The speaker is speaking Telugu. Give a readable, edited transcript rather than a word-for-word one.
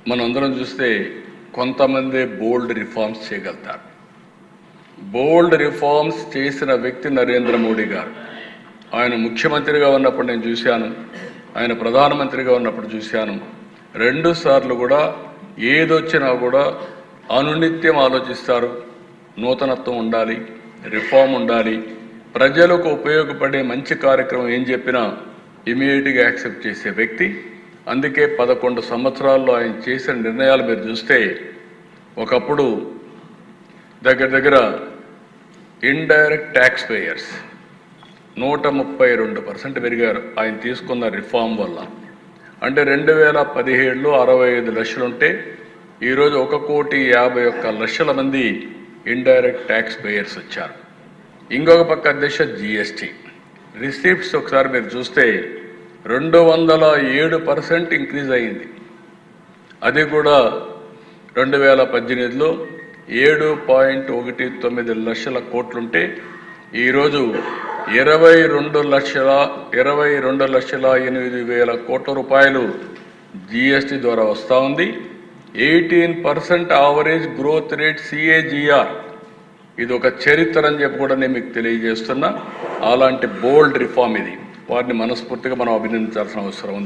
మనందరం చూస్తే కొంతమంది బోల్డ్ రిఫార్మ్స్ చేయగలుగుతారు. బోల్డ్ రిఫార్మ్స్ చేసిన వ్యక్తి నరేంద్ర మోడీ గారు. ఆయన ముఖ్యమంత్రిగా ఉన్నప్పుడు నేను చూశాను, ఆయన ప్రధానమంత్రిగా ఉన్నప్పుడు చూశాను. 2 సార్లు కూడా ఏదొచ్చినా కూడా అనునిత్యం ఆలోచిస్తారు. నూతనత్వం ఉండాలి, రిఫార్మ్ ఉండాలి, ప్రజలకు ఉపయోగపడే మంచి కార్యక్రమం ఏం చెప్పినా ఇమీడియట్గా యాక్సెప్ట్ చేసే వ్యక్తి. అందుకే 11 సంవత్సరాల్లో ఆయన చేసిన నిర్ణయాలు మీరు చూస్తే, ఒకప్పుడు దగ్గర ఇండైరెక్ట్ ట్యాక్స్ పేయర్స్ 132% పెరిగారు ఆయన తీసుకున్న రిఫార్మ్ వల్ల. అంటే 2017లో 65 లక్షలుంటే ఈరోజు 1,51,00,000 మంది ఇండైరెక్ట్ ట్యాక్స్ పేయర్స్ వచ్చారు. ఇంకొక పక్క దిశ జిఎస్టీ రిసీప్ట్స్ ఒకసారి మీరు చూస్తే 207% ఇంక్రీజ్ అయింది. అది కూడా 2018లో 7.19 లక్షల కోట్లుంటే ఈరోజు 22,08,000 కోట్ల రూపాయలు జిఎస్టీ ద్వారా వస్తూ ఉంది. 18% యావరేజ్ గ్రోత్ రేట్ CAGR. ఇది ఒక చరిత్ర అని చెప్పి కూడా నేను మీకు తెలియజేస్తున్నా. అలాంటి బోల్డ్ రిఫార్మ్ ఇది. వారిని మనస్ఫూర్తిగా మనం అభినందించాల్సిన అవసరం ఉంది.